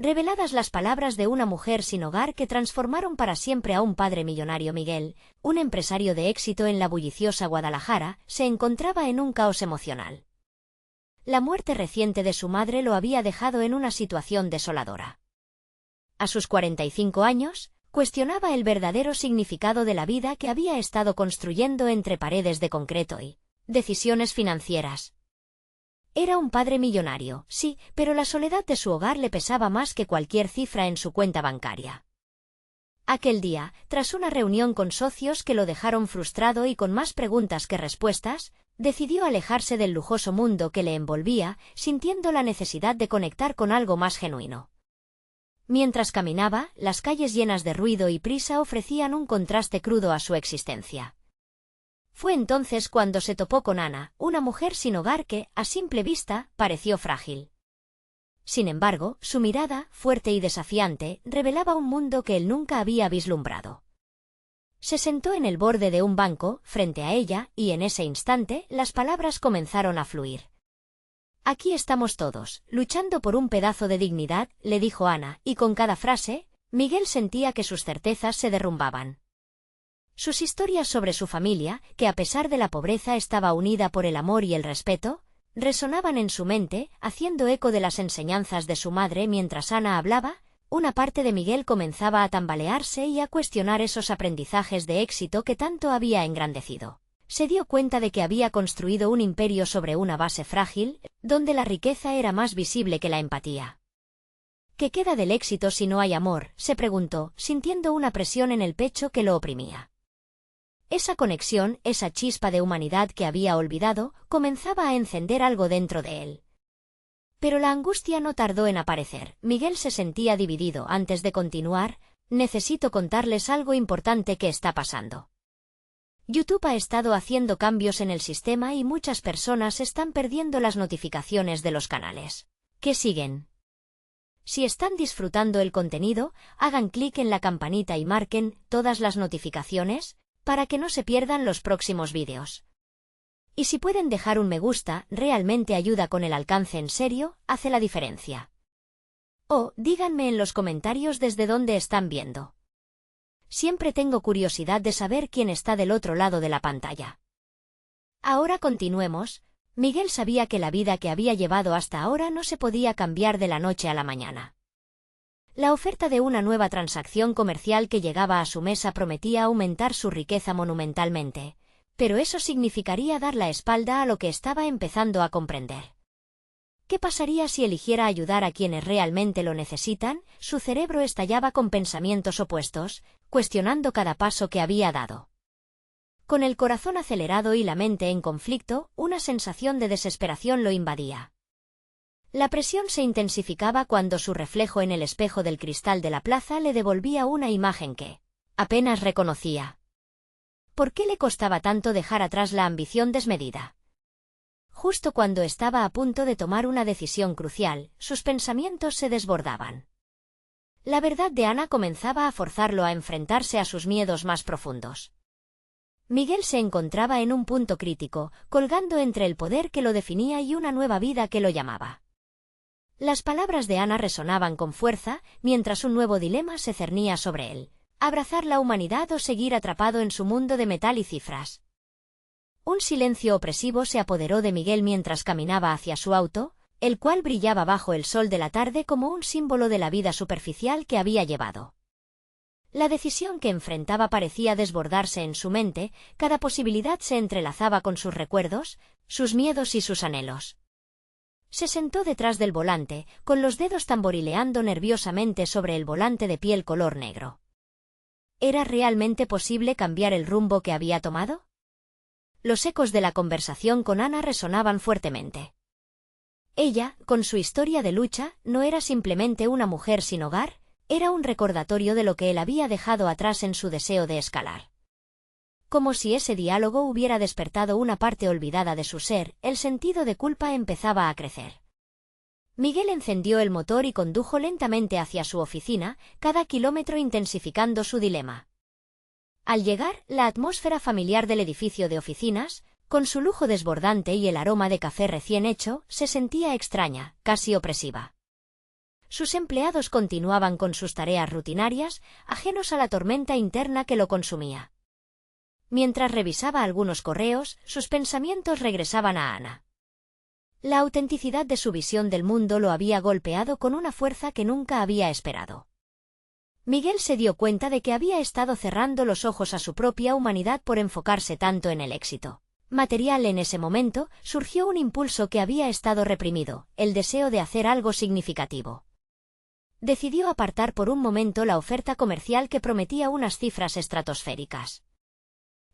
Reveladas las palabras de una mujer sin hogar que transformaron para siempre a un padre millonario. Miguel, un empresario de éxito en la bulliciosa Guadalajara, se encontraba en un caos emocional. La muerte reciente de su madre lo había dejado en una situación desoladora. A sus 45 años, cuestionaba el verdadero significado de la vida que había estado construyendo entre paredes de concreto y decisiones financieras. Era un padre millonario, sí, pero la soledad de su hogar le pesaba más que cualquier cifra en su cuenta bancaria. Aquel día, tras una reunión con socios que lo dejaron frustrado y con más preguntas que respuestas, decidió alejarse del lujoso mundo que le envolvía, sintiendo la necesidad de conectar con algo más genuino. Mientras caminaba, las calles llenas de ruido y prisa ofrecían un contraste crudo a su existencia. Fue entonces cuando se topó con Ana, una mujer sin hogar que, a simple vista, pareció frágil. Sin embargo, su mirada, fuerte y desafiante, revelaba un mundo que él nunca había vislumbrado. Se sentó en el borde de un banco, frente a ella, y en ese instante, las palabras comenzaron a fluir. «Aquí estamos todos, luchando por un pedazo de dignidad», le dijo Ana, y con cada frase, Miguel sentía que sus certezas se derrumbaban. Sus historias sobre su familia, que a pesar de la pobreza estaba unida por el amor y el respeto, resonaban en su mente, haciendo eco de las enseñanzas de su madre. Mientras Ana hablaba, una parte de Miguel comenzaba a tambalearse y a cuestionar esos aprendizajes de éxito que tanto había engrandecido. Se dio cuenta de que había construido un imperio sobre una base frágil, donde la riqueza era más visible que la empatía. ¿Qué queda del éxito si no hay amor?, se preguntó, sintiendo una presión en el pecho que lo oprimía. Esa conexión, esa chispa de humanidad que había olvidado, comenzaba a encender algo dentro de él. Pero la angustia no tardó en aparecer. Miguel se sentía dividido. Antes de continuar, necesito contarles algo importante que está pasando. YouTube ha estado haciendo cambios en el sistema y muchas personas están perdiendo las notificaciones de los canales que siguen. Si están disfrutando el contenido, hagan clic en la campanita y marquen todas las notificaciones, para que no se pierdan los próximos vídeos. Y si pueden dejar un me gusta, realmente ayuda con el alcance. En serio, hace la diferencia. O, díganme en los comentarios desde dónde están viendo. Siempre tengo curiosidad de saber quién está del otro lado de la pantalla. Ahora continuemos. Miguel sabía que la vida que había llevado hasta ahora no se podía cambiar de la noche a la mañana. La oferta de una nueva transacción comercial que llegaba a su mesa prometía aumentar su riqueza monumentalmente, pero eso significaría dar la espalda a lo que estaba empezando a comprender. ¿Qué pasaría si eligiera ayudar a quienes realmente lo necesitan? Su cerebro estallaba con pensamientos opuestos, cuestionando cada paso que había dado. Con el corazón acelerado y la mente en conflicto, una sensación de desesperación lo invadía. La presión se intensificaba cuando su reflejo en el espejo del cristal de la plaza le devolvía una imagen que apenas reconocía. ¿Por qué le costaba tanto dejar atrás la ambición desmedida? Justo cuando estaba a punto de tomar una decisión crucial, sus pensamientos se desbordaban. La verdad de Ana comenzaba a forzarlo a enfrentarse a sus miedos más profundos. Miguel se encontraba en un punto crítico, colgando entre el poder que lo definía y una nueva vida que lo llamaba. Las palabras de Ana resonaban con fuerza, mientras un nuevo dilema se cernía sobre él: abrazar la humanidad o seguir atrapado en su mundo de metal y cifras. Un silencio opresivo se apoderó de Miguel mientras caminaba hacia su auto, el cual brillaba bajo el sol de la tarde como un símbolo de la vida superficial que había llevado. La decisión que enfrentaba parecía desbordarse en su mente, cada posibilidad se entrelazaba con sus recuerdos, sus miedos y sus anhelos. Se sentó detrás del volante, con los dedos tamborileando nerviosamente sobre el volante de piel color negro. ¿Era realmente posible cambiar el rumbo que había tomado? Los ecos de la conversación con Ana resonaban fuertemente. Ella, con su historia de lucha, no era simplemente una mujer sin hogar, era un recordatorio de lo que él había dejado atrás en su deseo de escalar. Como si ese diálogo hubiera despertado una parte olvidada de su ser, el sentido de culpa empezaba a crecer. Miguel encendió el motor y condujo lentamente hacia su oficina, cada kilómetro intensificando su dilema. Al llegar, la atmósfera familiar del edificio de oficinas, con su lujo desbordante y el aroma de café recién hecho, se sentía extraña, casi opresiva. sus empleados continuaban con sus tareas rutinarias, ajenos a la tormenta interna que lo consumía. Mientras revisaba algunos correos, sus pensamientos regresaban a Ana. La autenticidad de su visión del mundo lo había golpeado con una fuerza que nunca había esperado. Miguel se dio cuenta de que había estado cerrando los ojos a su propia humanidad por enfocarse tanto en el éxito material. En ese momento, surgió un impulso que había estado reprimido, el deseo de hacer algo significativo. Decidió apartar por un momento la oferta comercial que prometía unas cifras estratosféricas.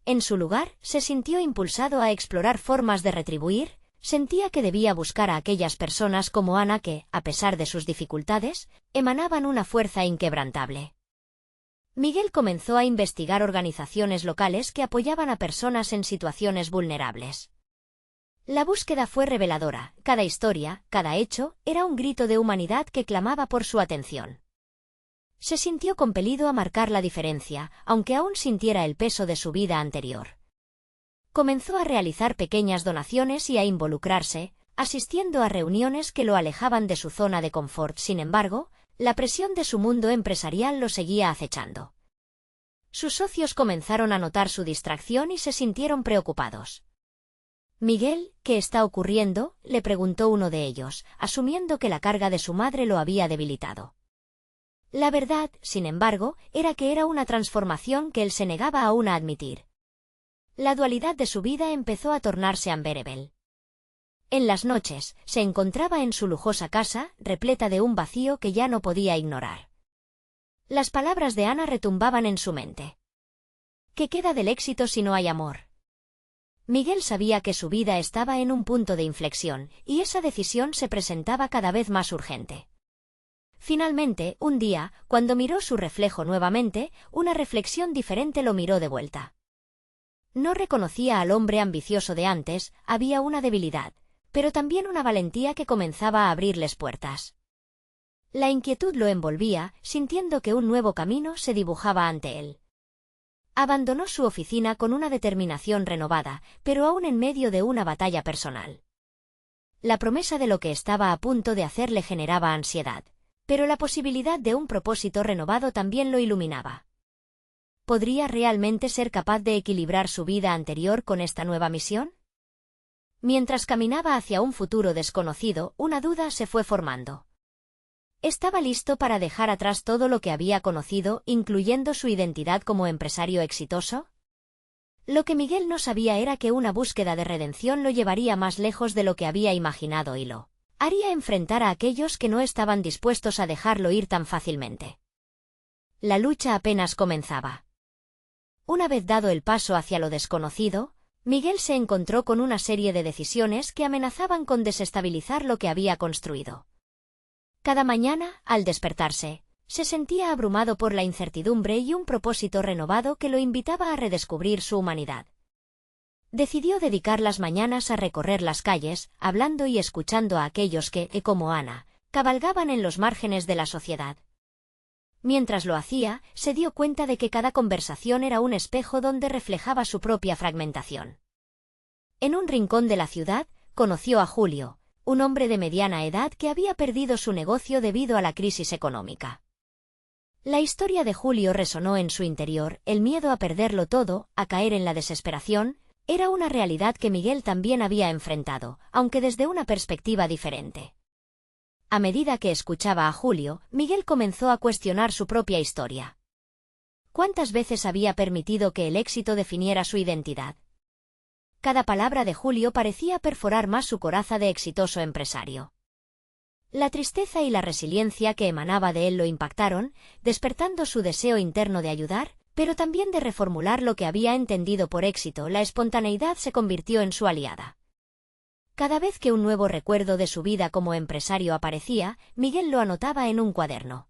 En su lugar, se sintió impulsado a explorar formas de retribuir. Sentía que debía buscar a aquellas personas como Ana que, a pesar de sus dificultades, emanaban una fuerza inquebrantable. Miguel comenzó a investigar organizaciones locales que apoyaban a personas en situaciones vulnerables. La búsqueda fue reveladora. Cada historia, cada hecho, era un grito de humanidad que clamaba por su atención. Se sintió compelido a marcar la diferencia, aunque aún sintiera el peso de su vida anterior. Comenzó a realizar pequeñas donaciones y a involucrarse, asistiendo a reuniones que lo alejaban de su zona de confort. Sin embargo, la presión de su mundo empresarial lo seguía acechando. Sus socios comenzaron a notar su distracción y se sintieron preocupados. «Miguel, ¿qué está ocurriendo?», le preguntó uno de ellos, asumiendo que la carga de su madre lo había debilitado. La verdad, sin embargo, era que era una transformación que él se negaba aún a admitir. La dualidad de su vida empezó a tornarse unbearable. En las noches, se encontraba en su lujosa casa, repleta de un vacío que ya no podía ignorar. Las palabras de Ana retumbaban en su mente. ¿Qué queda del éxito si no hay amor? Miguel sabía que su vida estaba en un punto de inflexión, y esa decisión se presentaba cada vez más urgente. Finalmente, un día, cuando miró su reflejo nuevamente, una reflexión diferente lo miró de vuelta. No reconocía al hombre ambicioso de antes, había una debilidad, pero también una valentía que comenzaba a abrirles puertas. La inquietud lo envolvía, sintiendo que un nuevo camino se dibujaba ante él. Abandonó su oficina con una determinación renovada, pero aún en medio de una batalla personal. La promesa de lo que estaba a punto de hacer le generaba ansiedad, pero la posibilidad de un propósito renovado también lo iluminaba. ¿Podría realmente ser capaz de equilibrar su vida anterior con esta nueva misión? Mientras caminaba hacia un futuro desconocido, una duda se fue formando. ¿Estaba listo para dejar atrás todo lo que había conocido, incluyendo su identidad como empresario exitoso? Lo que Miguel no sabía era que una búsqueda de redención lo llevaría más lejos de lo que había imaginado y lo haría enfrentar a aquellos que no estaban dispuestos a dejarlo ir tan fácilmente. La lucha apenas comenzaba. Una vez dado el paso hacia lo desconocido, Miguel se encontró con una serie de decisiones que amenazaban con desestabilizar lo que había construido. Cada mañana, al despertarse, se sentía abrumado por la incertidumbre y un propósito renovado que lo invitaba a redescubrir su humanidad. Decidió dedicar las mañanas a recorrer las calles, hablando y escuchando a aquellos que, como Ana, cabalgaban en los márgenes de la sociedad. Mientras lo hacía, se dio cuenta de que cada conversación era un espejo donde reflejaba su propia fragmentación. En un rincón de la ciudad, conoció a Julio, un hombre de mediana edad que había perdido su negocio debido a la crisis económica. La historia de Julio resonó en su interior, el miedo a perderlo todo, a caer en la desesperación, era una realidad que Miguel también había enfrentado, aunque desde una perspectiva diferente. A medida que escuchaba a Julio, Miguel comenzó a cuestionar su propia historia. ¿Cuántas veces había permitido que el éxito definiera su identidad? Cada palabra de Julio parecía perforar más su coraza de exitoso empresario. La tristeza y la resiliencia que emanaba de él lo impactaron, despertando su deseo interno de ayudar, pero también de reformular lo que había entendido por éxito. La espontaneidad se convirtió en su aliada. Cada vez que un nuevo recuerdo de su vida como empresario aparecía, Miguel lo anotaba en un cuaderno.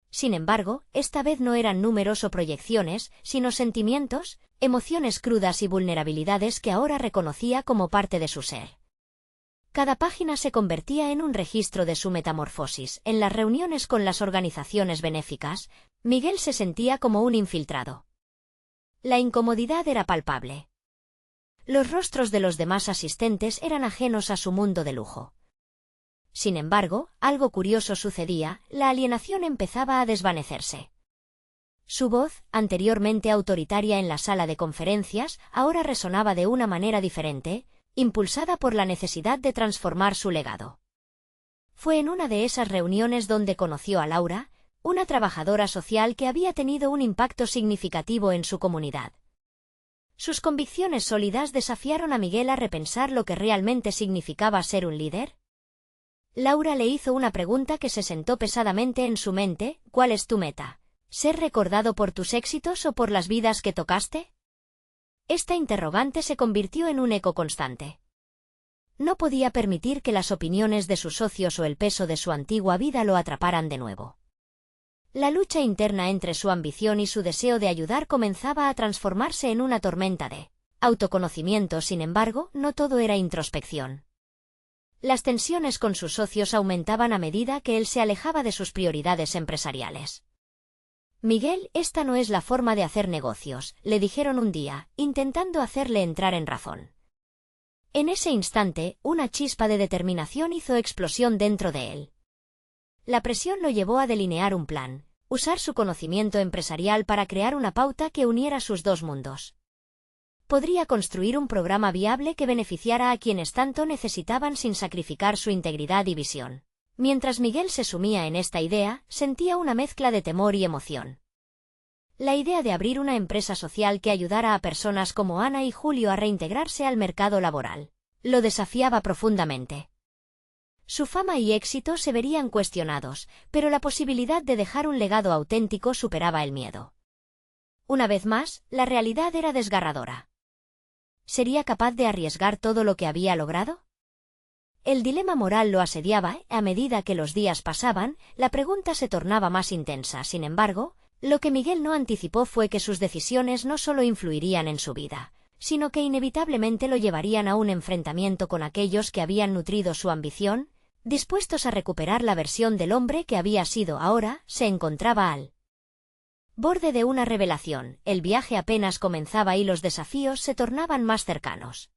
Sin embargo, esta vez no eran números o proyecciones, sino sentimientos, emociones crudas y vulnerabilidades que ahora reconocía como parte de su ser. Cada página se convertía en un registro de su metamorfosis. En las reuniones con las organizaciones benéficas, Miguel se sentía como un infiltrado. La incomodidad era palpable. Los rostros de los demás asistentes eran ajenos a su mundo de lujo. Sin embargo, algo curioso sucedía, la alienación empezaba a desvanecerse. Su voz, anteriormente autoritaria en la sala de conferencias, ahora resonaba de una manera diferente, impulsada por la necesidad de transformar su legado. Fue en una de esas reuniones donde conoció a Laura, una trabajadora social que había tenido un impacto significativo en su comunidad. Sus convicciones sólidas desafiaron a Miguel a repensar lo que realmente significaba ser un líder. Laura le hizo una pregunta que se sentó pesadamente en su mente: ¿cuál es tu meta? ¿Ser recordado por tus éxitos o por las vidas que tocaste? Esta interrogante se convirtió en un eco constante. No podía permitir que las opiniones de sus socios o el peso de su antigua vida lo atraparan de nuevo. La lucha interna entre su ambición y su deseo de ayudar comenzaba a transformarse en una tormenta de autoconocimiento. Sin embargo, no todo era introspección. Las tensiones con sus socios aumentaban a medida que él se alejaba de sus prioridades empresariales. Miguel, esta no es la forma de hacer negocios, le dijeron un día, intentando hacerle entrar en razón. En ese instante, una chispa de determinación hizo explosión dentro de él. La presión lo llevó a delinear un plan, usar su conocimiento empresarial para crear una pauta que uniera sus dos mundos. Podría construir un programa viable que beneficiara a quienes tanto necesitaban sin sacrificar su integridad y visión. Mientras Miguel se sumía en esta idea, sentía una mezcla de temor y emoción. La idea de abrir una empresa social que ayudara a personas como Ana y Julio a reintegrarse al mercado laboral lo desafiaba profundamente. Su fama y éxito se verían cuestionados, pero la posibilidad de dejar un legado auténtico superaba el miedo. Una vez más, la realidad era desgarradora. ¿Sería capaz de arriesgar todo lo que había logrado? El dilema moral lo asediaba. A medida que los días pasaban, la pregunta se tornaba más intensa. Sin embargo, lo que Miguel no anticipó fue que sus decisiones no solo influirían en su vida, sino que inevitablemente lo llevarían a un enfrentamiento con aquellos que habían nutrido su ambición, dispuestos a recuperar la versión del hombre que había sido. Ahora se encontraba al borde de una revelación. El viaje apenas comenzaba y los desafíos se tornaban más cercanos.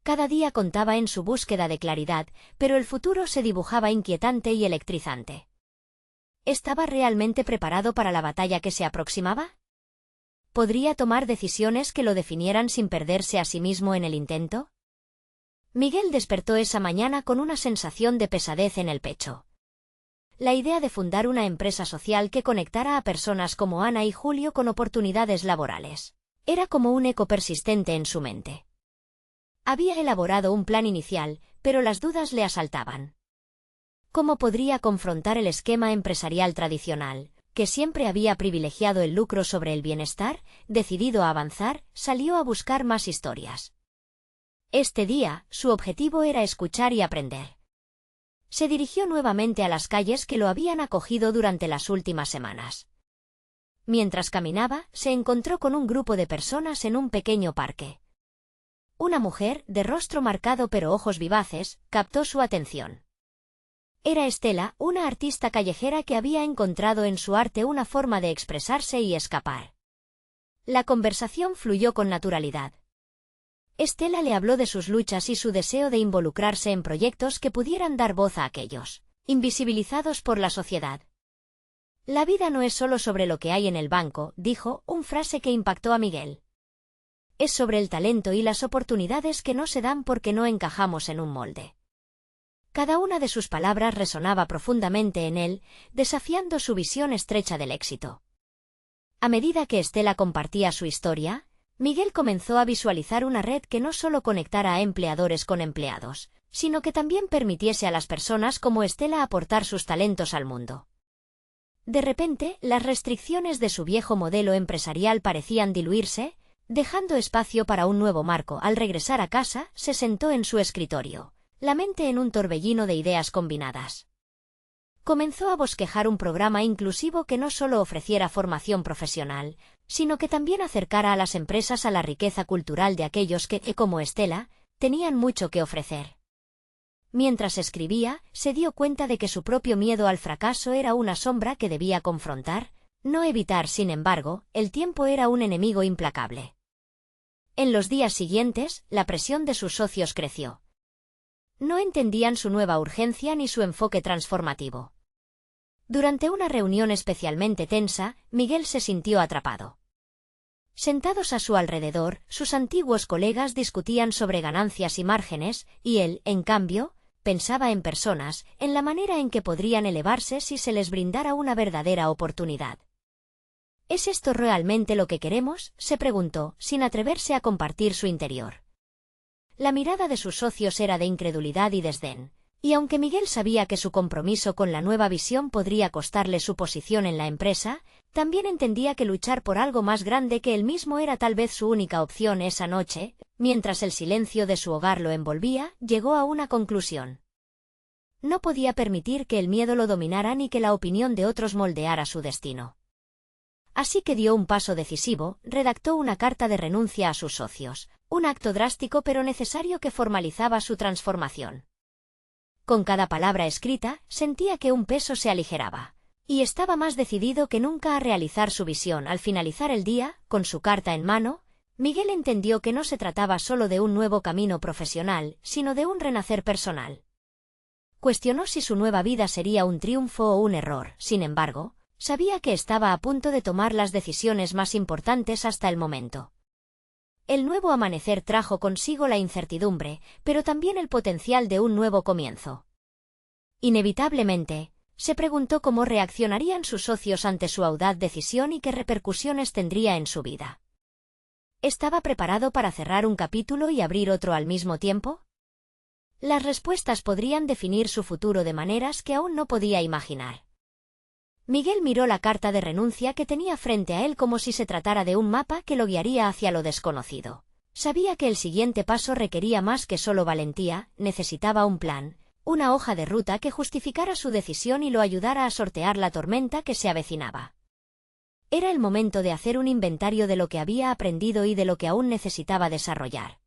Cada día contaba en su búsqueda de claridad, pero el futuro se dibujaba inquietante y electrizante. ¿Estaba realmente preparado para la batalla que se aproximaba? ¿Podría tomar decisiones que lo definieran sin perderse a sí mismo en el intento? Miguel despertó esa mañana con una sensación de pesadez en el pecho. La idea de fundar una empresa social que conectara a personas como Ana y Julio con oportunidades laborales era como un eco persistente en su mente. Había elaborado un plan inicial, pero las dudas le asaltaban. ¿Cómo podría confrontar el esquema empresarial tradicional, que siempre había privilegiado el lucro sobre el bienestar? Decidido a avanzar, salió a buscar más historias. Este día, su objetivo era escuchar y aprender. Se dirigió nuevamente a las calles que lo habían acogido durante las últimas semanas. Mientras caminaba, se encontró con un grupo de personas en un pequeño parque. Una mujer, de rostro marcado pero ojos vivaces, captó su atención. Era Estela, una artista callejera que había encontrado en su arte una forma de expresarse y escapar. La conversación fluyó con naturalidad. Estela le habló de sus luchas y su deseo de involucrarse en proyectos que pudieran dar voz a aquellos invisibilizados por la sociedad. La vida no es solo sobre lo que hay en el banco, dijo, una frase que impactó a Miguel. Es sobre el talento y las oportunidades que no se dan porque no encajamos en un molde. Cada una de sus palabras resonaba profundamente en él, desafiando su visión estrecha del éxito. A medida que Estela compartía su historia, Miguel comenzó a visualizar una red que no solo conectara a empleadores con empleados, sino que también permitiese a las personas como Estela aportar sus talentos al mundo. De repente, las restricciones de su viejo modelo empresarial parecían diluirse, dejando espacio para un nuevo marco. Al regresar a casa, se sentó en su escritorio, la mente en un torbellino de ideas combinadas. Comenzó a bosquejar un programa inclusivo que no solo ofreciera formación profesional, sino que también acercara a las empresas a la riqueza cultural de aquellos que, como Estela, tenían mucho que ofrecer. Mientras escribía, se dio cuenta de que su propio miedo al fracaso era una sombra que debía confrontar, no evitar. Sin embargo, el tiempo era un enemigo implacable. En los días siguientes, la presión de sus socios creció. No entendían su nueva urgencia ni su enfoque transformativo. Durante una reunión especialmente tensa, Miguel se sintió atrapado. Sentados a su alrededor, sus antiguos colegas discutían sobre ganancias y márgenes, y él, en cambio, pensaba en personas, en la manera en que podrían elevarse si se les brindara una verdadera oportunidad. ¿Es esto realmente lo que queremos?, se preguntó, sin atreverse a compartir su interior. La mirada de sus socios era de incredulidad y desdén, y aunque Miguel sabía que su compromiso con la nueva visión podría costarle su posición en la empresa, también entendía que luchar por algo más grande que él mismo era tal vez su única opción esa noche. Mientras el silencio de su hogar lo envolvía, llegó a una conclusión. No podía permitir que el miedo lo dominara ni que la opinión de otros moldeara su destino. Así que dio un paso decisivo, redactó una carta de renuncia a sus socios, un acto drástico pero necesario que formalizaba su transformación. Con cada palabra escrita, sentía que un peso se aligeraba, y estaba más decidido que nunca a realizar su visión. Al finalizar el día, con su carta en mano, Miguel entendió que no se trataba solo de un nuevo camino profesional, sino de un renacer personal. Cuestionó si su nueva vida sería un triunfo o un error. Sin embargo, sabía que estaba a punto de tomar las decisiones más importantes hasta el momento. El nuevo amanecer trajo consigo la incertidumbre, pero también el potencial de un nuevo comienzo. Inevitablemente, se preguntó cómo reaccionarían sus socios ante su audaz decisión y qué repercusiones tendría en su vida. ¿Estaba preparado para cerrar un capítulo y abrir otro al mismo tiempo? Las respuestas podrían definir su futuro de maneras que aún no podía imaginar. Miguel miró la carta de renuncia que tenía frente a él como si se tratara de un mapa que lo guiaría hacia lo desconocido. Sabía que el siguiente paso requería más que solo valentía, necesitaba un plan, una hoja de ruta que justificara su decisión y lo ayudara a sortear la tormenta que se avecinaba. Era el momento de hacer un inventario de lo que había aprendido y de lo que aún necesitaba desarrollar.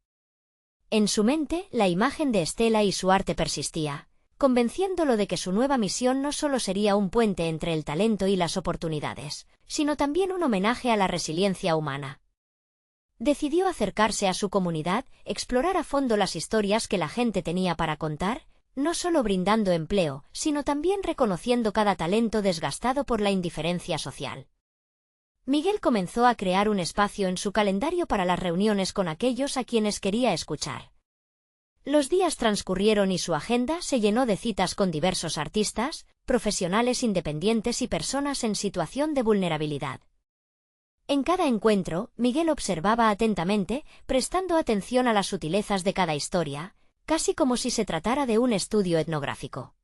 En su mente, la imagen de Estela y su arte persistía, convenciéndolo de que su nueva misión no solo sería un puente entre el talento y las oportunidades, sino también un homenaje a la resiliencia humana. Decidió acercarse a su comunidad, explorar a fondo las historias que la gente tenía para contar, no solo brindando empleo, sino también reconociendo cada talento desgastado por la indiferencia social. Miguel comenzó a crear un espacio en su calendario para las reuniones con aquellos a quienes quería escuchar. Los días transcurrieron y su agenda se llenó de citas con diversos artistas, profesionales independientes y personas en situación de vulnerabilidad. En cada encuentro, Miguel observaba atentamente, prestando atención a las sutilezas de cada historia, casi como si se tratara de un estudio etnográfico.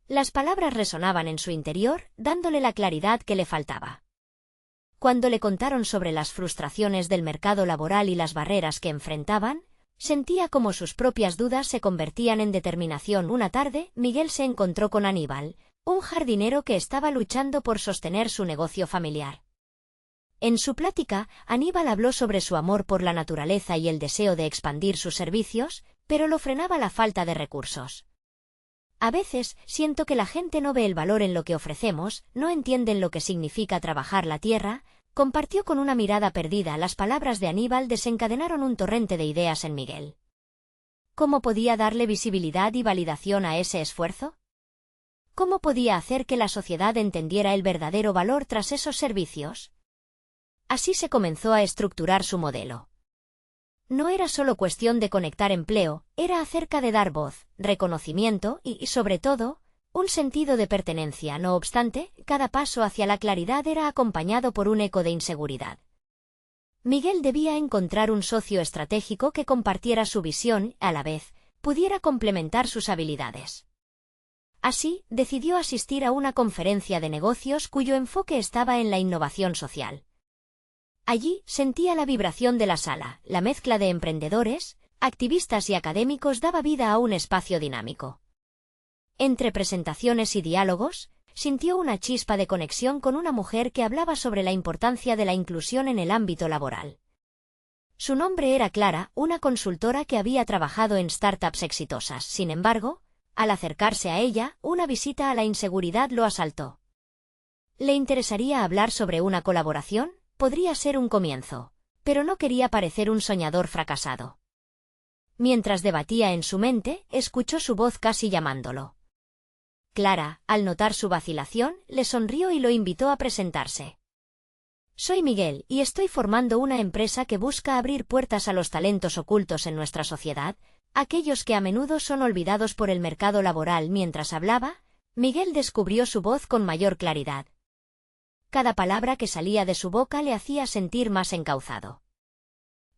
Las palabras resonaban en su interior, dándole la claridad que le faltaba. Cuando le contaron sobre las frustraciones del mercado laboral y las barreras que enfrentaban, sentía como sus propias dudas se convertían en determinación. Una tarde, Miguel se encontró con Aníbal, un jardinero que estaba luchando por sostener su negocio familiar. En su plática, Aníbal habló sobre su amor por la naturaleza y el deseo de expandir sus servicios, pero lo frenaba la falta de recursos. A veces, siento que la gente no ve el valor en lo que ofrecemos, no entienden lo que significa trabajar la tierra. Compartió con una mirada perdida. Las palabras de Aníbal desencadenaron un torrente de ideas en Miguel. ¿Cómo podía darle visibilidad y validación a ese esfuerzo? ¿Cómo podía hacer que la sociedad entendiera el verdadero valor tras esos servicios? Así se comenzó a estructurar su modelo. No era solo cuestión de conectar empleo, era acerca de dar voz, reconocimiento y, sobre todo, un sentido de pertenencia. No obstante, cada paso hacia la claridad era acompañado por un eco de inseguridad. Miguel debía encontrar un socio estratégico que compartiera su visión, a la vez, pudiera complementar sus habilidades. Así, decidió asistir a una conferencia de negocios cuyo enfoque estaba en la innovación social. Allí, sentía la vibración de la sala, la mezcla de emprendedores, activistas y académicos daba vida a un espacio dinámico. Entre presentaciones y diálogos, sintió una chispa de conexión con una mujer que hablaba sobre la importancia de la inclusión en el ámbito laboral. Su nombre era Clara, una consultora que había trabajado en startups exitosas. Sin embargo, al acercarse a ella, una visita a la inseguridad lo asaltó. ¿Le interesaría hablar sobre una colaboración? Podría ser un comienzo, pero no quería parecer un soñador fracasado. Mientras debatía en su mente, escuchó su voz casi llamándolo. Clara, al notar su vacilación, le sonrió y lo invitó a presentarse. Soy Miguel, y estoy formando una empresa que busca abrir puertas a los talentos ocultos en nuestra sociedad, aquellos que a menudo son olvidados por el mercado laboral. Mientras hablaba, Miguel descubrió su voz con mayor claridad. Cada palabra que salía de su boca le hacía sentir más encauzado.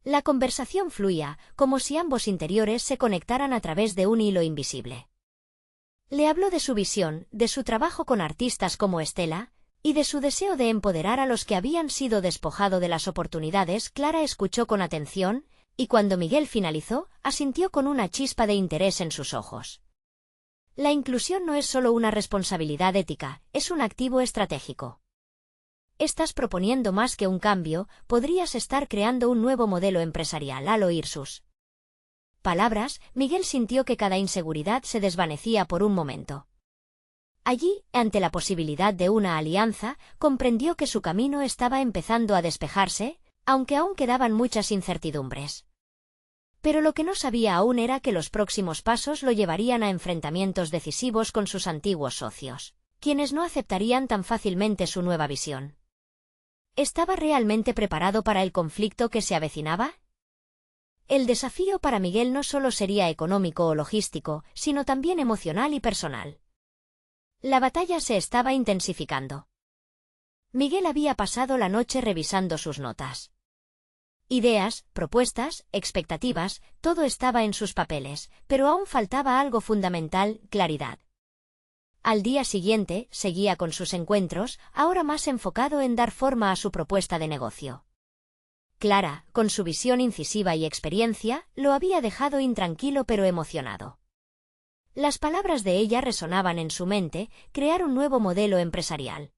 La conversación fluía, como si ambos interiores se conectaran a través de un hilo invisible. Le habló de su visión, de su trabajo con artistas como Estela, y de su deseo de empoderar a los que habían sido despojados de las oportunidades. Clara escuchó con atención, y cuando Miguel finalizó, asintió con una chispa de interés en sus ojos. La inclusión no es solo una responsabilidad ética, es un activo estratégico. Estás proponiendo más que un cambio, podrías estar creando un nuevo modelo empresarial. Al oír sus palabras, Miguel sintió que cada inseguridad se desvanecía por un momento. Allí, ante la posibilidad de una alianza, comprendió que su camino estaba empezando a despejarse, aunque aún quedaban muchas incertidumbres. Pero lo que no sabía aún era que los próximos pasos lo llevarían a enfrentamientos decisivos con sus antiguos socios, quienes no aceptarían tan fácilmente su nueva visión. ¿Estaba realmente preparado para el conflicto que se avecinaba? El desafío para Miguel no solo sería económico o logístico, sino también emocional y personal. La batalla se estaba intensificando. Miguel había pasado la noche revisando sus notas. Ideas, propuestas, expectativas, todo estaba en sus papeles, pero aún faltaba algo fundamental: claridad. Al día siguiente, seguía con sus encuentros, ahora más enfocado en dar forma a su propuesta de negocio. Clara, con su visión incisiva y experiencia, lo había dejado intranquilo pero emocionado. Las palabras de ella resonaban en su mente: crear un nuevo modelo empresarial.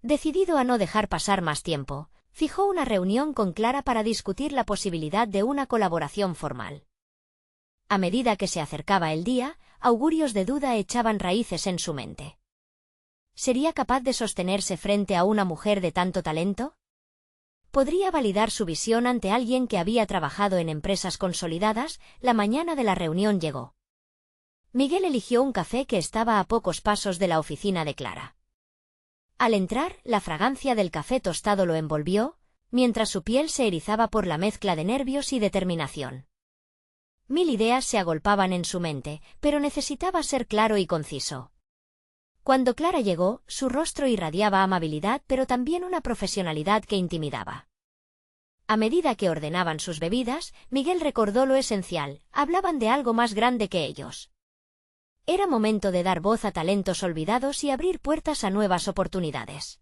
Decidido a no dejar pasar más tiempo, fijó una reunión con Clara para discutir la posibilidad de una colaboración formal. A medida que se acercaba el día, augurios de duda echaban raíces en su mente. ¿Sería capaz de sostenerse frente a una mujer de tanto talento? ¿Podría validar su visión ante alguien que había trabajado en empresas consolidadas? La mañana de la reunión llegó. Miguel eligió un café que estaba a pocos pasos de la oficina de Clara. Al entrar, la fragancia del café tostado lo envolvió, mientras su piel se erizaba por la mezcla de nervios y determinación. Mil ideas se agolpaban en su mente, pero necesitaba ser claro y conciso. Cuando Clara llegó, su rostro irradiaba amabilidad pero también una profesionalidad que intimidaba. A medida que ordenaban sus bebidas, Miguel recordó lo esencial: hablaban de algo más grande que ellos. Era momento de dar voz a talentos olvidados y abrir puertas a nuevas oportunidades.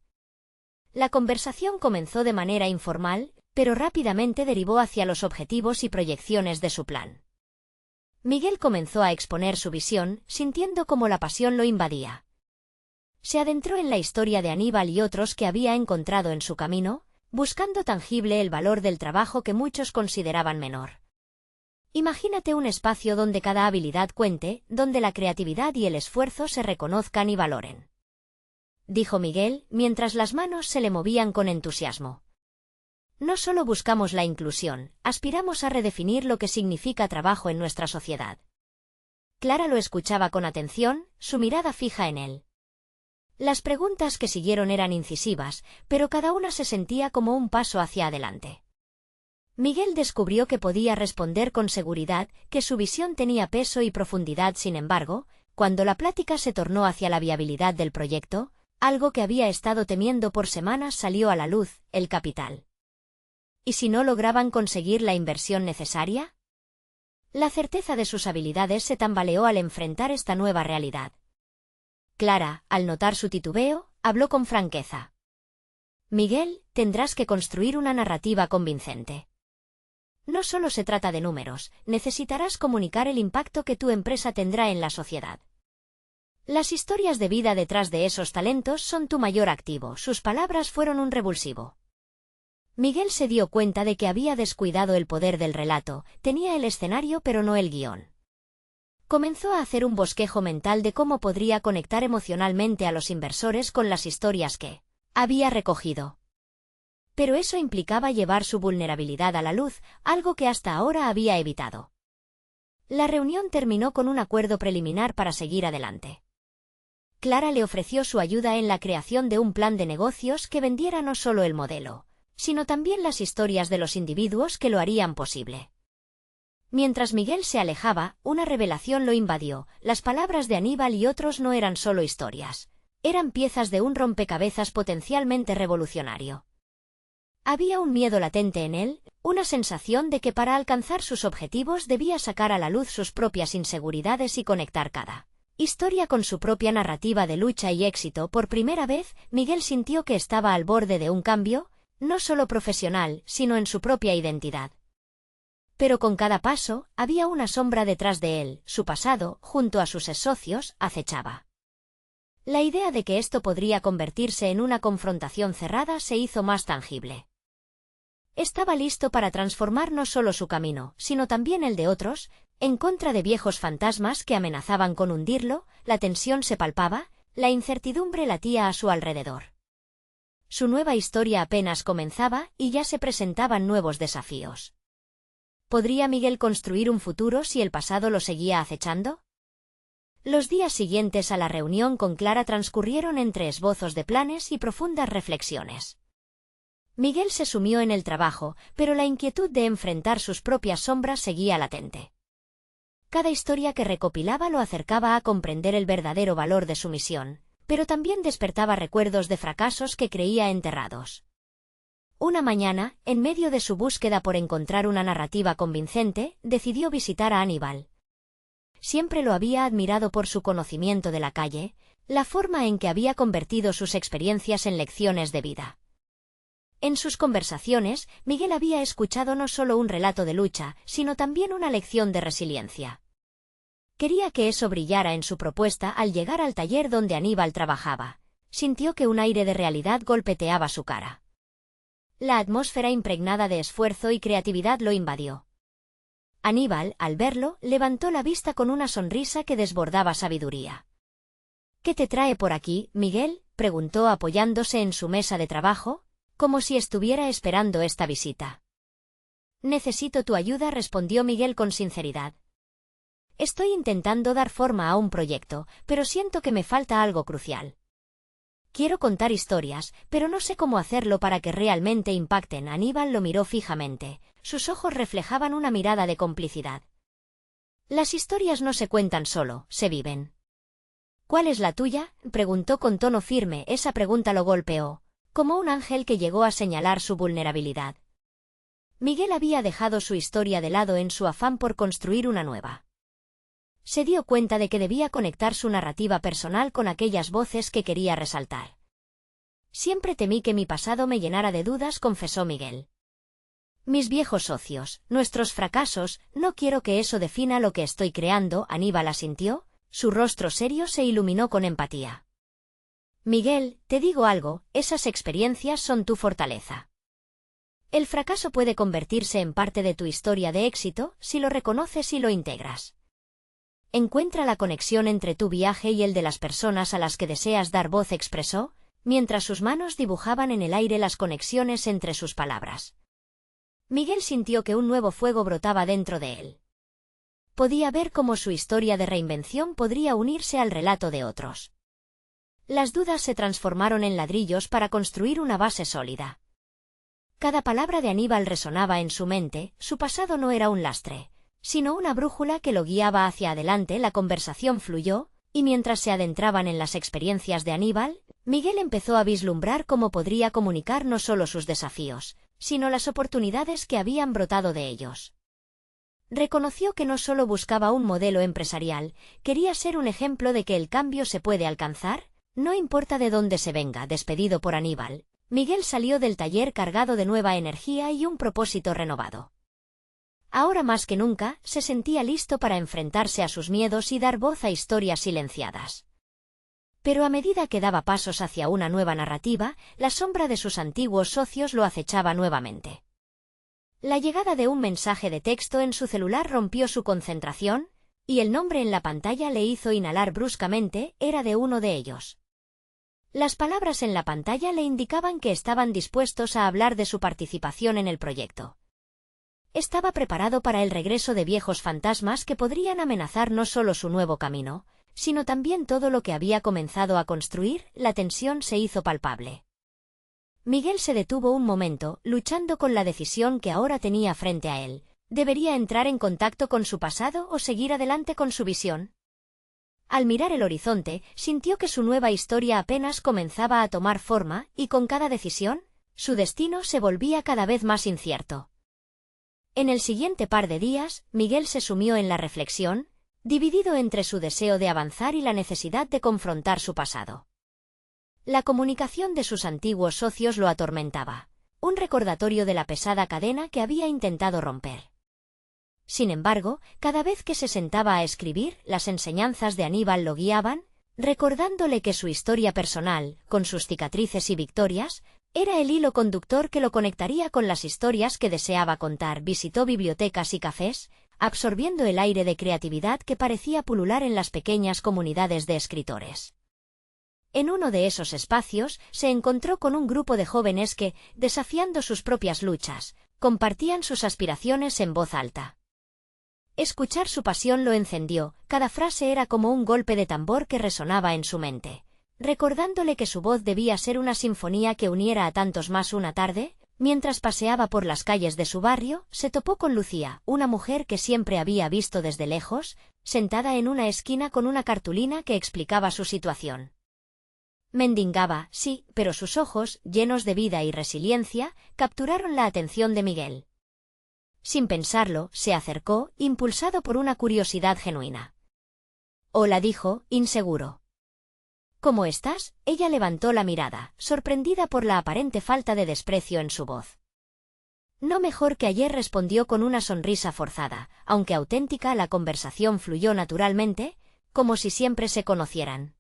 La conversación comenzó de manera informal, pero rápidamente derivó hacia los objetivos y proyecciones de su plan. Miguel comenzó a exponer su visión, sintiendo cómo la pasión lo invadía. Se adentró en la historia de Aníbal y otros que había encontrado en su camino, buscando tangible el valor del trabajo que muchos consideraban menor. Imagínate un espacio donde cada habilidad cuente, donde la creatividad y el esfuerzo se reconozcan y valoren, dijo Miguel, mientras las manos se le movían con entusiasmo. No solo buscamos la inclusión, aspiramos a redefinir lo que significa trabajo en nuestra sociedad. Clara lo escuchaba con atención, su mirada fija en él. Las preguntas que siguieron eran incisivas, pero cada una se sentía como un paso hacia adelante. Miguel descubrió que podía responder con seguridad, que su visión tenía peso y profundidad. Sin embargo, cuando la plática se tornó hacia la viabilidad del proyecto, algo que había estado temiendo por semanas salió a la luz: el capital. ¿Y si no lograban conseguir la inversión necesaria? La certeza de sus habilidades se tambaleó al enfrentar esta nueva realidad. Clara, al notar su titubeo, habló con franqueza. Miguel, tendrás que construir una narrativa convincente. No solo se trata de números, necesitarás comunicar el impacto que tu empresa tendrá en la sociedad. Las historias de vida detrás de esos talentos son tu mayor activo. Sus palabras fueron un revulsivo. Miguel se dio cuenta de que había descuidado el poder del relato: tenía el escenario pero no el guión. Comenzó a hacer un bosquejo mental de cómo podría conectar emocionalmente a los inversores con las historias que había recogido. Pero eso implicaba llevar su vulnerabilidad a la luz, algo que hasta ahora había evitado. La reunión terminó con un acuerdo preliminar para seguir adelante. Clara le ofreció su ayuda en la creación de un plan de negocios que vendiera no solo el modelo, sino también las historias de los individuos que lo harían posible. Mientras Miguel se alejaba, una revelación lo invadió. Las palabras de Aníbal y otros no eran solo historias. Eran piezas de un rompecabezas potencialmente revolucionario. Había un miedo latente en él, una sensación de que para alcanzar sus objetivos debía sacar a la luz sus propias inseguridades y conectar cada historia con su propia narrativa de lucha y éxito. Por primera vez, Miguel sintió que estaba al borde de un cambio, no solo profesional, sino en su propia identidad. Pero con cada paso, había una sombra detrás de él. Su pasado, junto a sus exsocios, acechaba. La idea de que esto podría convertirse en una confrontación cerrada se hizo más tangible. Estaba listo para transformar no solo su camino, sino también el de otros, en contra de viejos fantasmas que amenazaban con hundirlo. La tensión se palpaba, la incertidumbre latía a su alrededor. Su nueva historia apenas comenzaba y ya se presentaban nuevos desafíos. ¿Podría Miguel construir un futuro si el pasado lo seguía acechando? Los días siguientes a la reunión con Clara transcurrieron entre esbozos de planes y profundas reflexiones. Miguel se sumió en el trabajo, pero la inquietud de enfrentar sus propias sombras seguía latente. Cada historia que recopilaba lo acercaba a comprender el verdadero valor de su misión, pero también despertaba recuerdos de fracasos que creía enterrados. Una mañana, en medio de su búsqueda por encontrar una narrativa convincente, decidió visitar a Aníbal. Siempre lo había admirado por su conocimiento de la calle, la forma en que había convertido sus experiencias en lecciones de vida. En sus conversaciones, Miguel había escuchado no solo un relato de lucha, sino también una lección de resiliencia. Quería que eso brillara en su propuesta. Al llegar al taller donde Aníbal trabajaba, sintió que un aire de realidad golpeteaba su cara. La atmósfera impregnada de esfuerzo y creatividad lo invadió. Aníbal, al verlo, levantó la vista con una sonrisa que desbordaba sabiduría. «¿Qué te trae por aquí, Miguel?», preguntó apoyándose en su mesa de trabajo, como si estuviera esperando esta visita. «Necesito tu ayuda», respondió Miguel con sinceridad. «Estoy intentando dar forma a un proyecto, pero siento que me falta algo crucial. Quiero contar historias, pero no sé cómo hacerlo para que realmente impacten». Aníbal lo miró fijamente. Sus ojos reflejaban una mirada de complicidad. «Las historias no se cuentan solo, se viven». «¿Cuál es la tuya?», preguntó con tono firme. Esa pregunta lo golpeó, como un ángel que llegó a señalar su vulnerabilidad. Miguel había dejado su historia de lado en su afán por construir una nueva. Se dio cuenta de que debía conectar su narrativa personal con aquellas voces que quería resaltar. «Siempre temí que mi pasado me llenara de dudas», confesó Miguel. «Mis viejos socios, nuestros fracasos, no quiero que eso defina lo que estoy creando». Aníbal asintió, su rostro serio se iluminó con empatía. «Miguel, te digo algo, esas experiencias son tu fortaleza. El fracaso puede convertirse en parte de tu historia de éxito si lo reconoces y lo integras. Encuentra la conexión entre tu viaje y el de las personas a las que deseas dar voz», expresó, mientras sus manos dibujaban en el aire las conexiones entre sus palabras. Miguel sintió que un nuevo fuego brotaba dentro de él. Podía ver cómo su historia de reinvención podría unirse al relato de otros. Las dudas se transformaron en ladrillos para construir una base sólida. Cada palabra de Aníbal resonaba en su mente. Su pasado no era un lastre, sino una brújula que lo guiaba hacia adelante. La conversación fluyó, y mientras se adentraban en las experiencias de Aníbal, Miguel empezó a vislumbrar cómo podría comunicar no solo sus desafíos, sino las oportunidades que habían brotado de ellos. Reconoció que no solo buscaba un modelo empresarial, quería ser un ejemplo de que el cambio se puede alcanzar, no importa de dónde se venga. Despedido por Aníbal, Miguel salió del taller cargado de nueva energía y un propósito renovado. Ahora más que nunca, se sentía listo para enfrentarse a sus miedos y dar voz a historias silenciadas. Pero a medida que daba pasos hacia una nueva narrativa, la sombra de sus antiguos socios lo acechaba nuevamente. La llegada de un mensaje de texto en su celular rompió su concentración, y el nombre en la pantalla le hizo inhalar bruscamente. Era de uno de ellos. Las palabras en la pantalla le indicaban que estaban dispuestos a hablar de su participación en el proyecto. estaba preparado para el regreso de viejos fantasmas que podrían amenazar no solo su nuevo camino, sino también todo lo que había comenzado a construir. La tensión se hizo palpable. Miguel se detuvo un momento, luchando con la decisión que ahora tenía frente a él. ¿Debería entrar en contacto con su pasado o seguir adelante con su visión? Al mirar el horizonte, sintió que su nueva historia apenas comenzaba a tomar forma, y con cada decisión, su destino se volvía cada vez más incierto. En el siguiente par de días, Miguel se sumió en la reflexión, dividido entre su deseo de avanzar y la necesidad de confrontar su pasado. La comunicación de sus antiguos socios lo atormentaba, un recordatorio de la pesada cadena que había intentado romper. Sin embargo, cada vez que se sentaba a escribir, las enseñanzas de Aníbal lo guiaban, recordándole que su historia personal, con sus cicatrices y victorias, era el hilo conductor que lo conectaría con las historias que deseaba contar. Visitó bibliotecas y cafés, absorbiendo el aire de creatividad que parecía pulular en las pequeñas comunidades de escritores. En uno de esos espacios, se encontró con un grupo de jóvenes que, desafiando sus propias luchas, compartían sus aspiraciones en voz alta. Escuchar su pasión lo encendió, cada frase era como un golpe de tambor que resonaba en su mente, recordándole que su voz debía ser una sinfonía que uniera a tantos más. Una tarde, mientras paseaba por las calles de su barrio, se topó con Lucía, una mujer que siempre había visto desde lejos, sentada en una esquina con una cartulina que explicaba su situación. Mendigaba, sí, pero sus ojos, llenos de vida y resiliencia, capturaron la atención de Miguel. Sin pensarlo, se acercó, impulsado por una curiosidad genuina. «Hola», dijo, inseguro. «¿Cómo estás?». Ella levantó la mirada, sorprendida por la aparente falta de desprecio en su voz. «No mejor que ayer», respondió con una sonrisa forzada, aunque auténtica. La conversación fluyó naturalmente, como si siempre se conocieran.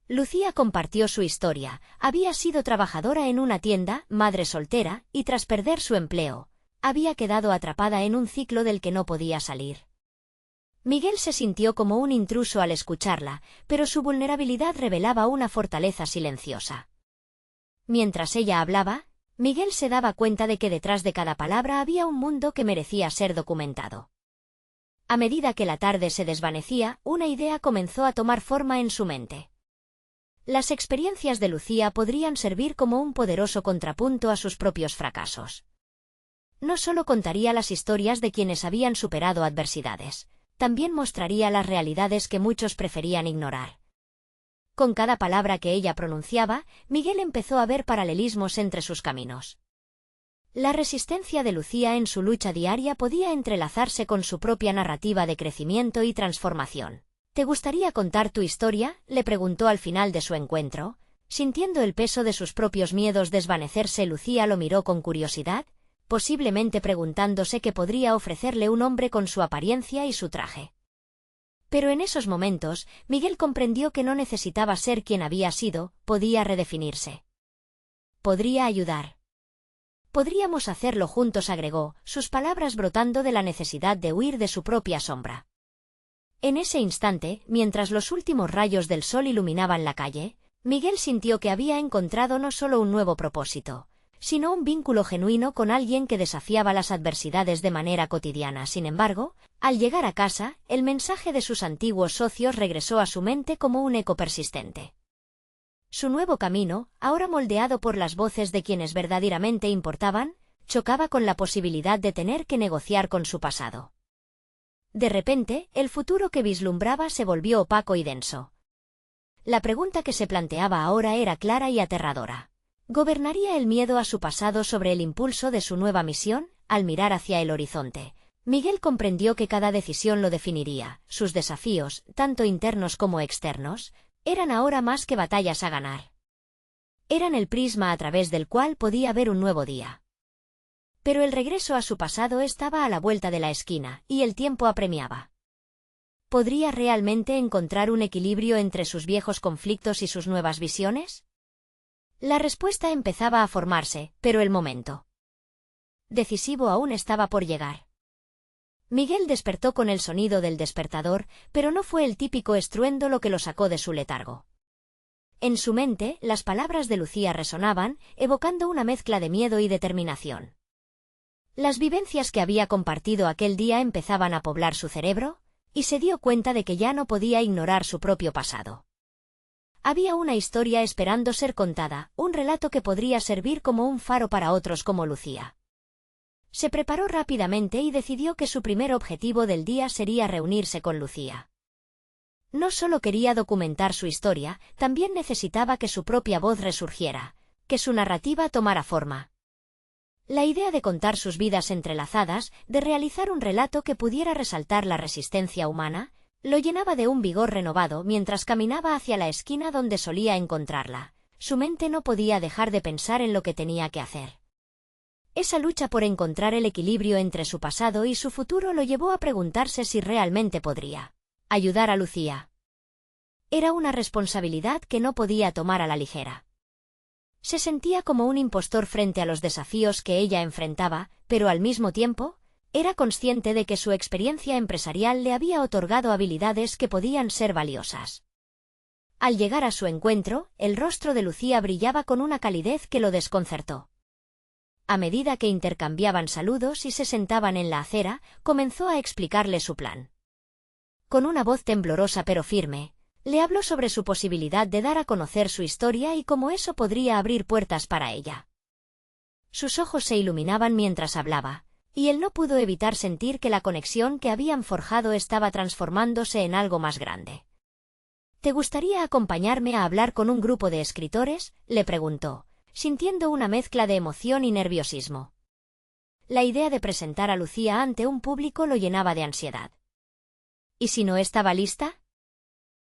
Lucía compartió su historia. Había sido trabajadora en una tienda, madre soltera, y tras perder su empleo, había quedado atrapada en un ciclo del que no podía salir. Miguel se sintió como un intruso al escucharla, pero su vulnerabilidad revelaba una fortaleza silenciosa. Mientras ella hablaba, Miguel se daba cuenta de que detrás de cada palabra había un mundo que merecía ser documentado. A medida que la tarde se desvanecía, una idea comenzó a tomar forma en su mente. Las experiencias de Lucía podrían servir como un poderoso contrapunto a sus propios fracasos. No solo contaría las historias de quienes habían superado adversidades, también mostraría las realidades que muchos preferían ignorar. Con cada palabra que ella pronunciaba, Miguel empezó a ver paralelismos entre sus caminos. La resistencia de Lucía en su lucha diaria podía entrelazarse con su propia narrativa de crecimiento y transformación. «¿Te gustaría contar tu historia?», le preguntó al final de su encuentro. Sintiendo el peso de sus propios miedos desvanecerse, Lucía lo miró con curiosidad, posiblemente preguntándose qué podría ofrecerle un hombre con su apariencia y su traje. Pero en esos momentos, Miguel comprendió que no necesitaba ser quien había sido, podía redefinirse. «Podría ayudar. Podríamos hacerlo juntos», agregó, sus palabras brotando de la necesidad de huir de su propia sombra. En ese instante, mientras los últimos rayos del sol iluminaban la calle, Miguel sintió que había encontrado no solo un nuevo propósito, sino un vínculo genuino con alguien que desafiaba las adversidades de manera cotidiana. Sin embargo, al llegar a casa, el mensaje de sus antiguos socios regresó a su mente como un eco persistente. Su nuevo camino, ahora moldeado por las voces de quienes verdaderamente importaban, chocaba con la posibilidad de tener que negociar con su pasado. De repente, el futuro que vislumbraba se volvió opaco y denso. La pregunta que se planteaba ahora era clara y aterradora. ¿Gobernaría el miedo a su pasado sobre el impulso de su nueva misión? Al mirar hacia el horizonte, Miguel comprendió que cada decisión lo definiría. Sus desafíos, tanto internos como externos, eran ahora más que batallas a ganar. Eran el prisma a través del cual podía ver un nuevo día. Pero el regreso a su pasado estaba a la vuelta de la esquina, y el tiempo apremiaba. ¿Podría realmente encontrar un equilibrio entre sus viejos conflictos y sus nuevas visiones? La respuesta empezaba a formarse, pero el momento decisivo aún estaba por llegar. Miguel despertó con el sonido del despertador, pero no fue el típico estruendo lo que lo sacó de su letargo. En su mente, las palabras de Lucía resonaban, evocando una mezcla de miedo y determinación. Las vivencias que había compartido aquel día empezaban a poblar su cerebro, y se dio cuenta de que ya no podía ignorar su propio pasado. Había una historia esperando ser contada, un relato que podría servir como un faro para otros como Lucía. Se preparó rápidamente y decidió que su primer objetivo del día sería reunirse con Lucía. No solo quería documentar su historia, también necesitaba que su propia voz resurgiera, que su narrativa tomara forma. La idea de contar sus vidas entrelazadas, de realizar un relato que pudiera resaltar la resistencia humana, lo llenaba de un vigor renovado mientras caminaba hacia la esquina donde solía encontrarla. Su mente no podía dejar de pensar en lo que tenía que hacer. Esa lucha por encontrar el equilibrio entre su pasado y su futuro lo llevó a preguntarse si realmente podría ayudar a Lucía. Era una responsabilidad que no podía tomar a la ligera. Se sentía como un impostor frente a los desafíos que ella enfrentaba, pero al mismo tiempo, era consciente de que su experiencia empresarial le había otorgado habilidades que podían ser valiosas. Al llegar a su encuentro, el rostro de Lucía brillaba con una calidez que lo desconcertó. A medida que intercambiaban saludos y se sentaban en la acera, comenzó a explicarle su plan. Con una voz temblorosa pero firme, le habló sobre su posibilidad de dar a conocer su historia y cómo eso podría abrir puertas para ella. Sus ojos se iluminaban mientras hablaba, y él no pudo evitar sentir que la conexión que habían forjado estaba transformándose en algo más grande. ¿Te gustaría acompañarme a hablar con un grupo de escritores?, le preguntó, sintiendo una mezcla de emoción y nerviosismo. La idea de presentar a Lucía ante un público lo llenaba de ansiedad. ¿Y si no estaba lista?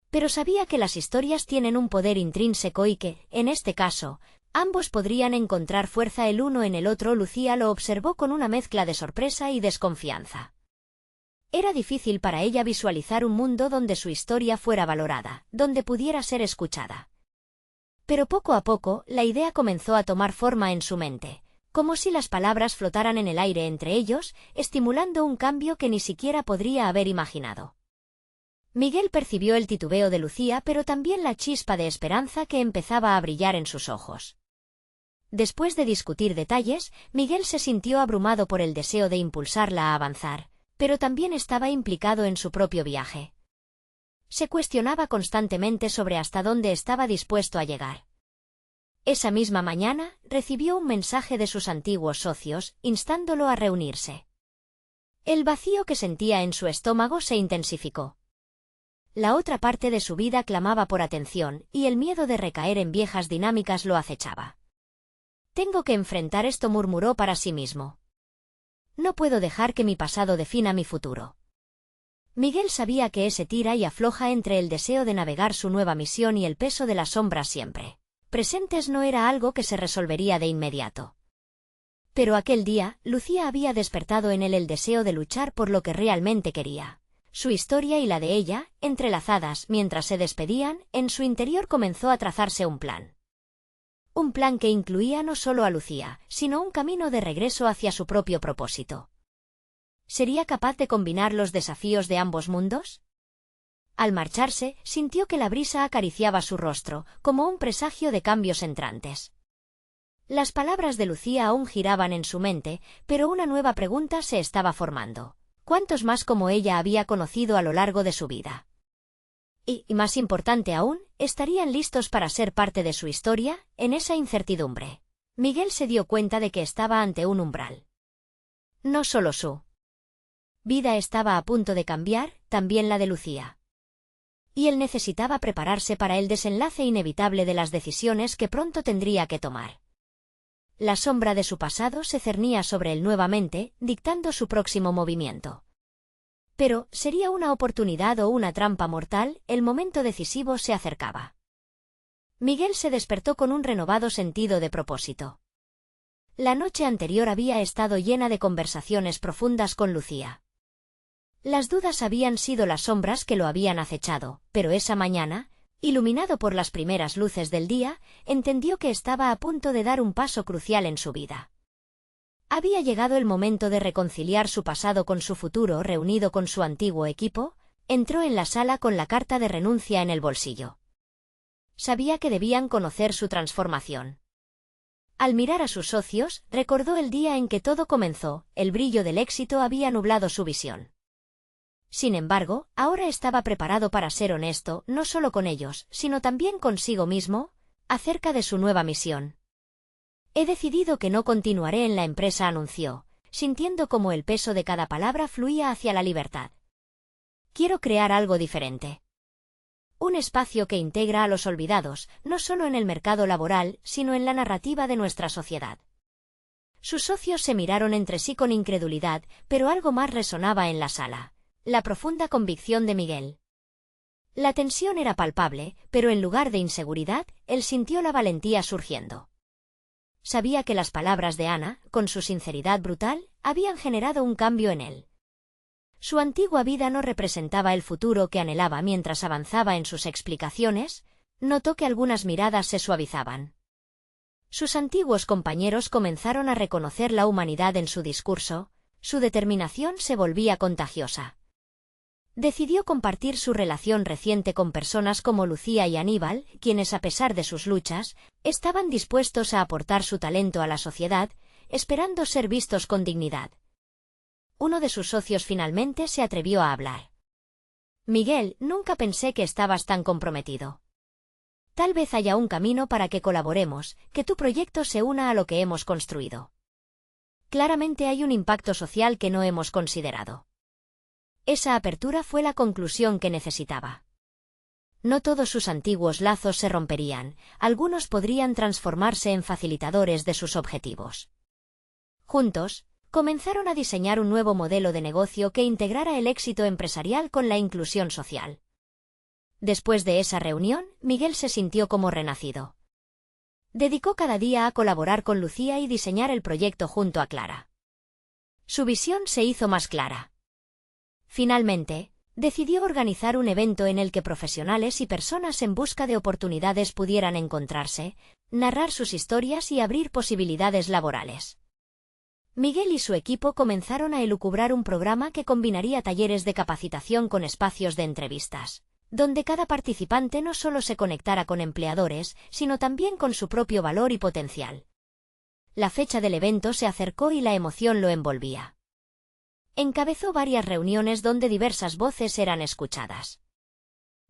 Pero sabía que las historias tienen un poder intrínseco y que, en este caso, ambos podrían encontrar fuerza el uno en el otro. Lucía lo observó con una mezcla de sorpresa y desconfianza. Era difícil para ella visualizar un mundo donde su historia fuera valorada, donde pudiera ser escuchada. Pero poco a poco, la idea comenzó a tomar forma en su mente, como si las palabras flotaran en el aire entre ellos, estimulando un cambio que ni siquiera podría haber imaginado. Miguel percibió el titubeo de Lucía, pero también la chispa de esperanza que empezaba a brillar en sus ojos. Después de discutir detalles, Miguel se sintió abrumado por el deseo de impulsarla a avanzar, pero también estaba implicado en su propio viaje. Se cuestionaba constantemente sobre hasta dónde estaba dispuesto a llegar. Esa misma mañana, recibió un mensaje de sus antiguos socios, instándolo a reunirse. El vacío que sentía en su estómago se intensificó. La otra parte de su vida clamaba por atención, y el miedo de recaer en viejas dinámicas lo acechaba. «Tengo que enfrentar esto», murmuró para sí mismo. «No puedo dejar que mi pasado defina mi futuro». Miguel sabía que ese tira y afloja entre el deseo de navegar su nueva misión y el peso de las sombras siempre presentes no era algo que se resolvería de inmediato. Pero aquel día, Lucía había despertado en él el deseo de luchar por lo que realmente quería. Su historia y la de ella, entrelazadas mientras se despedían, en su interior comenzó a trazarse un plan. Un plan que incluía no solo a Lucía, sino un camino de regreso hacia su propio propósito. ¿Sería capaz de combinar los desafíos de ambos mundos? Al marcharse, sintió que la brisa acariciaba su rostro, como un presagio de cambios entrantes. Las palabras de Lucía aún giraban en su mente, pero una nueva pregunta se estaba formando. ¿Cuántos más como ella había conocido a lo largo de su vida? Y, más importante aún, ¿estarían listos para ser parte de su historia? En esa incertidumbre, Miguel se dio cuenta de que estaba ante un umbral. No solo su vida estaba a punto de cambiar, también la de Lucía. Y él necesitaba prepararse para el desenlace inevitable de las decisiones que pronto tendría que tomar. La sombra de su pasado se cernía sobre él nuevamente, dictando su próximo movimiento. Pero, ¿sería una oportunidad o una trampa mortal? El momento decisivo se acercaba. Miguel se despertó con un renovado sentido de propósito. La noche anterior había estado llena de conversaciones profundas con Lucía. Las dudas habían sido las sombras que lo habían acechado, pero esa mañana, iluminado por las primeras luces del día, entendió que estaba a punto de dar un paso crucial en su vida. Había llegado el momento de reconciliar su pasado con su futuro. Reunido con su antiguo equipo, entró en la sala con la carta de renuncia en el bolsillo. Sabía que debían conocer su transformación. Al mirar a sus socios, recordó el día en que todo comenzó, el brillo del éxito había nublado su visión. Sin embargo, ahora estaba preparado para ser honesto, no solo con ellos, sino también consigo mismo, acerca de su nueva misión. He decidido que no continuaré en la empresa, anunció, sintiendo cómo el peso de cada palabra fluía hacia la libertad. Quiero crear algo diferente. Un espacio que integra a los olvidados, no solo en el mercado laboral, sino en la narrativa de nuestra sociedad. Sus socios se miraron entre sí con incredulidad, pero algo más resonaba en la sala: la profunda convicción de Miguel. La tensión era palpable, pero en lugar de inseguridad, él sintió la valentía surgiendo. Sabía que las palabras de Ana, con su sinceridad brutal, habían generado un cambio en él. Su antigua vida no representaba el futuro que anhelaba. Mientras avanzaba en sus explicaciones, notó que algunas miradas se suavizaban. Sus antiguos compañeros comenzaron a reconocer la humanidad en su discurso, su determinación se volvía contagiosa. Decidió compartir su relación reciente con personas como Lucía y Aníbal, quienes a pesar de sus luchas, estaban dispuestos a aportar su talento a la sociedad, esperando ser vistos con dignidad. Uno de sus socios finalmente se atrevió a hablar. Miguel, nunca pensé que estabas tan comprometido. Tal vez haya un camino para que colaboremos, que tu proyecto se una a lo que hemos construido. Claramente hay un impacto social que no hemos considerado. Esa apertura fue la conclusión que necesitaba. No todos sus antiguos lazos se romperían, algunos podrían transformarse en facilitadores de sus objetivos. Juntos, comenzaron a diseñar un nuevo modelo de negocio que integrara el éxito empresarial con la inclusión social. Después de esa reunión, Miguel se sintió como renacido. Dedicó cada día a colaborar con Lucía y diseñar el proyecto junto a Clara. Su visión se hizo más clara. Finalmente, decidió organizar un evento en el que profesionales y personas en busca de oportunidades pudieran encontrarse, narrar sus historias y abrir posibilidades laborales. Miguel y su equipo comenzaron a elucubrar un programa que combinaría talleres de capacitación con espacios de entrevistas, donde cada participante no solo se conectara con empleadores, sino también con su propio valor y potencial. La fecha del evento se acercó y la emoción lo envolvía. Encabezó varias reuniones donde diversas voces eran escuchadas.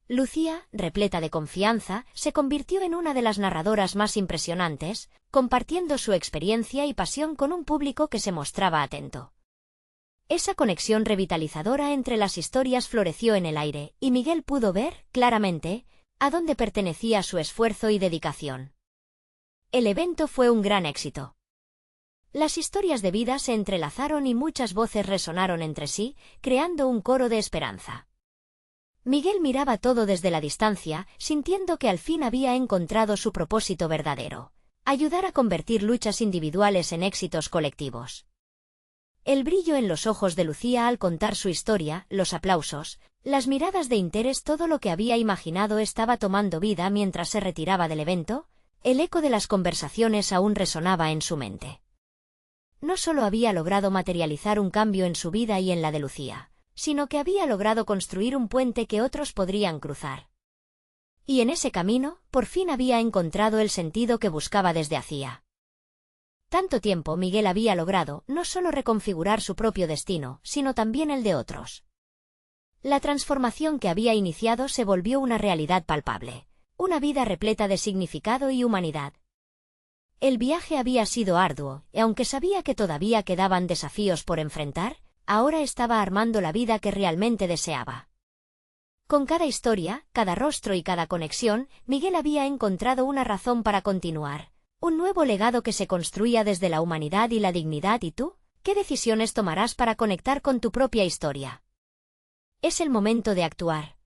Lucía, repleta de confianza, se convirtió en una de las narradoras más impresionantes, compartiendo su experiencia y pasión con un público que se mostraba atento. Esa conexión revitalizadora entre las historias floreció en el aire, y Miguel pudo ver, claramente, a dónde pertenecía su esfuerzo y dedicación. El evento fue un gran éxito. Las historias de vida se entrelazaron y muchas voces resonaron entre sí, creando un coro de esperanza. Miguel miraba todo desde la distancia, sintiendo que al fin había encontrado su propósito verdadero: ayudar a convertir luchas individuales en éxitos colectivos. El brillo en los ojos de Lucía al contar su historia, los aplausos, las miradas de interés, todo lo que había imaginado estaba tomando vida mientras se retiraba del evento. El eco de las conversaciones aún resonaba en su mente. No solo había logrado materializar un cambio en su vida y en la de Lucía, sino que había logrado construir un puente que otros podrían cruzar. Y en ese camino, por fin había encontrado el sentido que buscaba desde hacía tanto tiempo. Miguel había logrado no solo reconfigurar su propio destino, sino también el de otros. La transformación que había iniciado se volvió una realidad palpable, una vida repleta de significado y humanidad. El viaje había sido arduo, y aunque sabía que todavía quedaban desafíos por enfrentar, ahora estaba armando la vida que realmente deseaba. Con cada historia, cada rostro y cada conexión, Miguel había encontrado una razón para continuar, un nuevo legado que se construía desde la humanidad y la dignidad. ¿Y tú? ¿Qué decisiones tomarás para conectar con tu propia historia? Es el momento de actuar.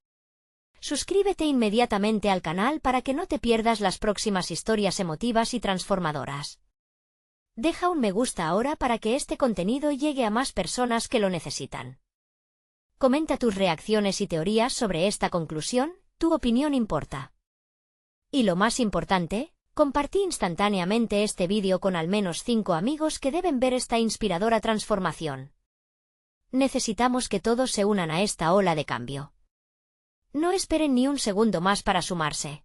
Suscríbete inmediatamente al canal para que no te pierdas las próximas historias emotivas y transformadoras. Deja un me gusta ahora para que este contenido llegue a más personas que lo necesitan. Comenta tus reacciones y teorías sobre esta conclusión, tu opinión importa. Y lo más importante, compartí instantáneamente este vídeo con al menos 5 amigos que deben ver esta inspiradora transformación. Necesitamos que todos se unan a esta ola de cambio. No esperen ni un segundo más para sumarse.